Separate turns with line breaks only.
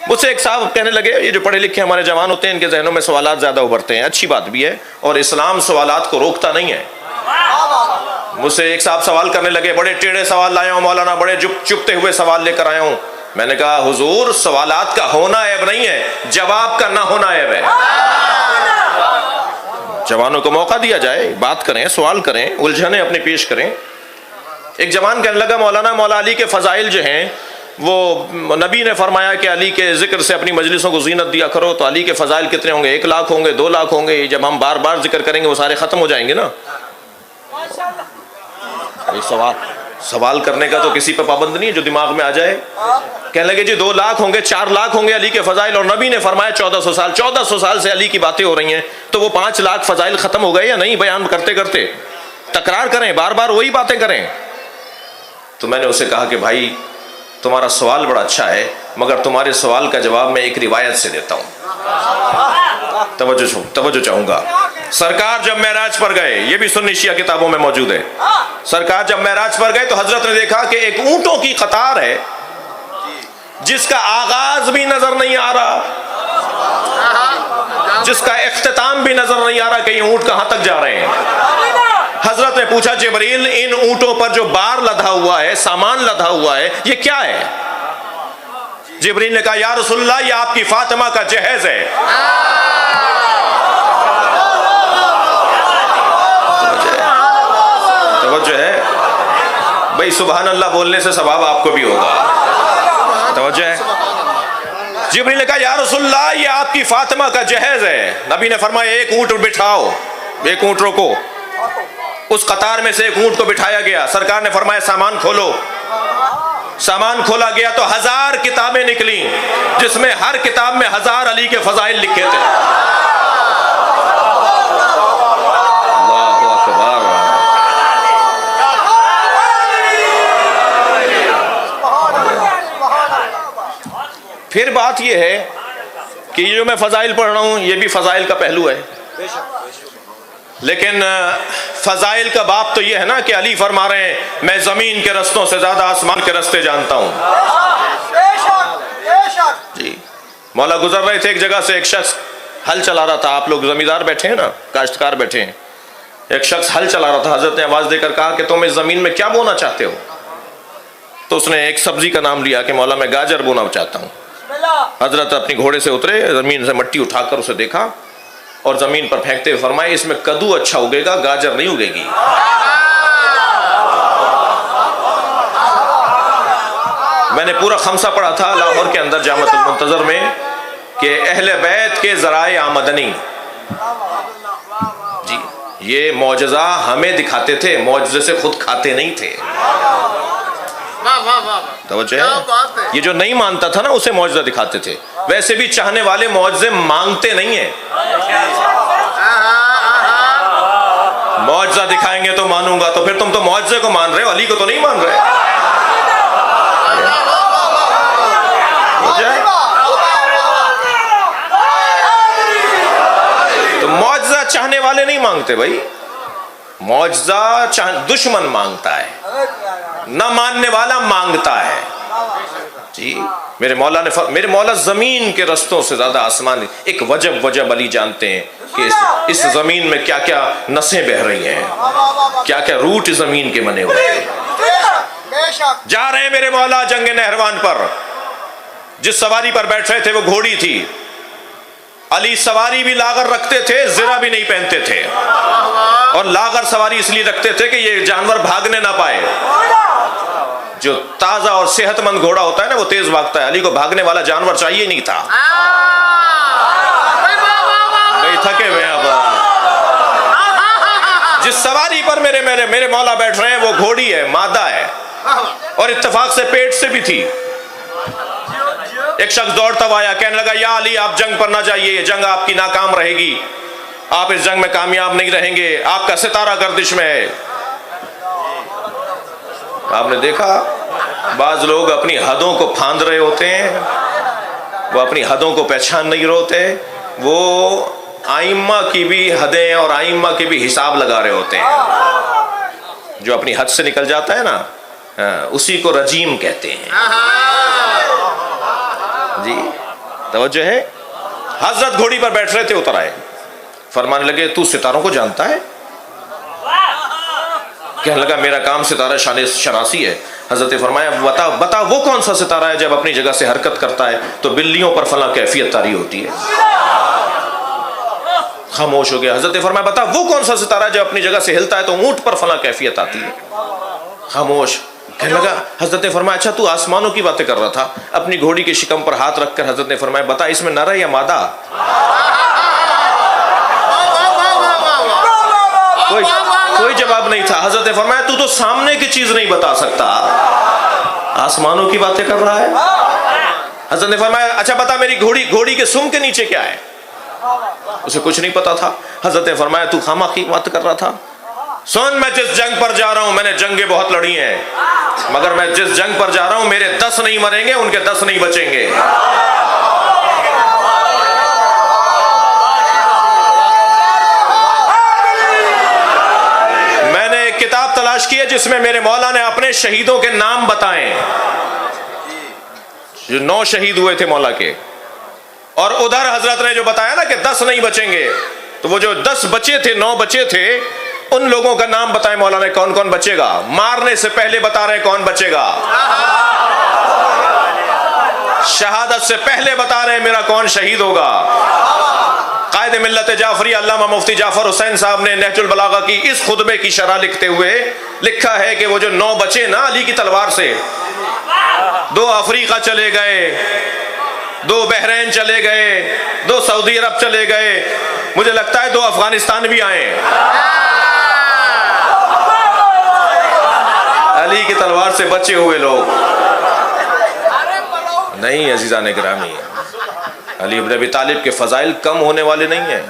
مجھ سے ایک صاحب کہنے لگے یہ جو پڑھے لکھے ہمارے جوان ہوتے ہیں ان کے ذہنوں میں سوالات زیادہ ابھرتے ہیں، اچھی بات بھی ہے، اور اسلام سوالات کو روکتا نہیں ہے۔ مجھ سے ایک صاحب سوال کرنے لگے، بڑے ٹیڑھے سوال لائے ہوں مولانا، بڑے چپتے ہوئے سوال لے کر آئے ہوں۔ میں نے کہا حضور سوالات کا ہونا عیب نہیں ہے، جواب کا نہ ہونا عیب ہے۔ جوانوں کو موقع دیا جائے، بات کریں، سوال کریں، الجھنیں اپنی پیش کریں۔ ایک جوان کہنے لگا مولانا مولا علی کے فضائل جو ہیں وہ نبی نے فرمایا کہ علی کے ذکر سے اپنی مجلسوں کو زینت دیا کرو، تو علی کے فضائل کتنے ہوں گے؟ 1 لاکھ ہوں گے، 2 لاکھ ہوں گے؟ جب ہم بار بار ذکر کریں گے وہ سارے ختم ہو جائیں گے نا۔ سوال کرنے کا تو کسی پہ پابند نہیں ہے، جو دماغ میں آ جائے۔ کہنے لگے جی 2 لاکھ ہوں گے، 4 لاکھ ہوں گے علی کے فضائل، اور نبی نے فرمایا 1400 سال سے علی کی باتیں ہو رہی ہیں، تو وہ 5 لاکھ فضائل ختم ہو گئے یا نہیں؟ بیان کرتے کرتے تکرار کریں، بار بار وہی باتیں کریں۔ تو میں نے اسے کہا کہ بھائی تمہارا سوال بڑا اچھا ہے، مگر تمہارے سوال کا جواب میں ایک روایت سے دیتا ہوں، توجہ چاہوں گا۔ سرکار جب معراج پر گئے، یہ بھی سنی شیعہ کتابوں میں موجود ہے، سرکار جب معراج پر گئے تو حضرت نے دیکھا کہ ایک اونٹوں کی قطار ہے جس کا آغاز بھی نظر نہیں آ رہا، جس کا اختتام بھی نظر نہیں آ رہا کہ یہ اونٹ کہاں تک جا رہے ہیں۔ حضرت نے پوچھا جبریل ان اونٹوں پر جو بار لدھا ہوا ہے، سامان لدھا ہوا ہے، یہ کیا ہے؟ جبریل نے کہا یا رسول اللہ یہ آپ کی فاطمہ کا جہیز ہے۔ توجہ ہے بھئی، سبحان اللہ بولنے سے ثواب آپ کو بھی ہوگا۔ توجہ ہے۔ جبریل نے کہا یا رسول اللہ یہ آپ کی فاطمہ کا جہیز ہے۔ نبی نے فرمایا ایک اونٹ بٹھاؤ، ایک اونٹ روکو۔ اس قطار میں سے ایک اونٹ کو بٹھایا گیا، سرکار نے فرمایا سامان کھولو۔ سامان کھولا گیا تو 1000 کتابیں نکلیں، جس میں ہر کتاب میں 1000 علی کے فضائل لکھے تھے۔ اللہ اکبر۔ پھر بات یہ ہے کہ یہ جو میں فضائل پڑھ رہا ہوں یہ بھی فضائل کا پہلو ہے، لیکن فضائل کا باب تو یہ ہے نا کہ علی فرما رہے ہیں میں زمین کے رستوں سے زیادہ آسمان کے رستے جانتا ہوں۔ جی مولا گزر رہے تھے ایک جگہ سے، ایک شخص ہل چلا رہا تھا، آپ لوگ زمیندار بیٹھے ہیں نا، کاشتکار بیٹھے ہیں، ایک شخص ہل چلا رہا تھا، حضرت نے آواز دے کر کہا کہ تم اس زمین میں کیا بونا چاہتے ہو؟ تو اس نے ایک سبزی کا نام لیا کہ مولا میں گاجر بونا چاہتا ہوں۔ حضرت اپنی گھوڑے سے اترے، زمین سے مٹی اٹھا کر اسے دیکھا اور زمین پر پھینکتے ہوئے فرمائے اس میں کدو اچھا اگے گا، گاجر نہیں اگے گی۔ میں نے پورا خمسہ پڑھا تھا لاہور کے اندر جامع المنتظر میں کہ اہل بیت کے ذرائع آمدنی، جی یہ معجزہ ہمیں دکھاتے تھے، معجزے سے خود کھاتے نہیں تھے۔ توجہ ہے، یہ جو نہیں مانتا تھا نا اسے معجزہ دکھاتے تھے، ویسے بھی چاہنے والے معجزے مانگتے نہیں ہیں۔ معجزہ دکھائیں گے تو مانوں گا، تو پھر تم تو معجزے کو مان رہے ہو، علی کو تو نہیں مان رہے۔ تو معجزہ چاہنے والے نہیں مانگتے بھائی، معجزہ دشمن مانگتا ہے، نہ ماننے والا مانگتا ہے۔ جی میرے مولا زمین کے رستوں سے زیادہ آسمان، ایک وجب علی جانتے ہیں کہ اس زمین میں کیا کیا نسیں بہ رہی ہیں، کیا کیا روٹ زمین کے بنے ہوئے ہیں۔ جا رہے ہیں میرے مولا جنگ نہروان پر، جس سواری پر بیٹھ رہے تھے وہ گھوڑی تھی۔ علی سواری بھی لاغر رکھتے تھے، زرہ بھی نہیں پہنتے تھے، اور لاغر سواری اس لیے رکھتے تھے کہ یہ جانور بھاگنے نہ پائے۔ جو تازہ اور صحت مند گھوڑا ہوتا ہے نا وہ تیز بھاگتا ہے، علی کو بھاگنے والا جانور چاہیے نہیں تھا۔ بھئی تھکے ہوئے اب، جس سواری پر میرے مولا بیٹھ رہے ہیں وہ گھوڑی ہے، مادہ ہے، اور اتفاق سے پیٹ سے بھی تھی۔ ایک شخص دوڑتا ہوا آیا، کہنے لگا یا علی آپ جنگ پر نہ جائیے، یہ جنگ آپ کی ناکام رہے گی، آپ اس جنگ میں کامیاب نہیں رہیں گے، آپ کا ستارہ گردش میں ہے۔ آپ نے دیکھا بعض لوگ اپنی حدوں کو پھاند رہے ہوتے ہیں، وہ اپنی حدوں کو پہچان نہیں ہوتے، وہ آئمہ کی بھی حدیں اور آئمہ کے بھی حساب لگا رہے ہوتے ہیں۔ جو اپنی حد سے نکل جاتا ہے نا اسی کو رجیم کہتے ہیں۔ جی توجہ ہے. حضرت گھوڑی پر بیٹھ رہے تھے, اتر آئے, فرمانے لگے تو ستاروں کو جانتا ہے؟ کہنے لگا میرا کام ستارہ شناسی ہے. حضرت نے فرمایا بتا وہ کون سا ستارہ ہے جب اپنی جگہ سے حرکت کرتا ہے تو بلیوں پر فلاں کیفیت طاری ہوتی ہے. خاموش ہو گیا. حضرت نے فرمایا بتا وہ کون سا ستارہ ہے جب اپنی جگہ سے ہلتا ہے تو اونٹ پر فلاں کیفیت آتی ہے. خاموش. کہنے لگا, حضرت نے فرمایا اچھا تو آسمانوں کی باتیں کر رہا تھا. اپنی گھوڑی کے شکم پر ہاتھ رکھ کر حضرت نے فرمایا بتا اس میں نر ہے یا مادہ؟ کوئی جواب نہیں تھا. حضرت نے فرمایا تو سامنے کی چیز نہیں بتا سکتا, آسمانوں کی باتیں کر رہا ہے. حضرت نے فرمایا اچھا بتا میری گھوڑی کے سم کے نیچے کیا ہے؟ اسے کچھ نہیں پتا تھا. حضرت نے فرمایا تو خامہ کی بات کر رہا تھا. سن میں جس جنگ پر جا رہا ہوں, میں نے جنگیں بہت لڑی ہیں, مگر میں جس جنگ پر جا رہا ہوں میرے 10 نہیں مریں گے, ان کے 10 نہیں بچیں گے. میں نے ایک کتاب تلاش کی ہے جس میں میرے مولا نے اپنے شہیدوں کے نام بتائیں, جو 9 شہید ہوئے تھے مولا کے, اور ادھر حضرت نے جو بتایا نا کہ 10 نہیں بچیں گے, تو وہ جو 10 بچے تھے, 9 بچے تھے, ان لوگوں کا نام بتائیں مولا نے کون کون بچے گا. مارنے سے پہلے بتا رہے کون بچے گا, شہادت سے پہلے بتا رہے میرا کون شہید ہوگا. قائد ملت جعفری علامہ مفتی جعفر حسین صاحب نے نہج البلاغہ کی اس خطبے کی شرح لکھتے ہوئے لکھا ہے کہ وہ جو 9 بچے نا علی کی تلوار سے, 2 افریقہ چلے گئے, 2 بحرین چلے گئے, 2 سعودی عرب چلے گئے, مجھے لگتا ہے 2 افغانستان بھی آئے. علی کی تلوار سے بچے ہوئے لوگ نہیں. عزیزان گرامی, علی ابن ابی طالب کے فضائل کم ہونے والے نہیں ہیں.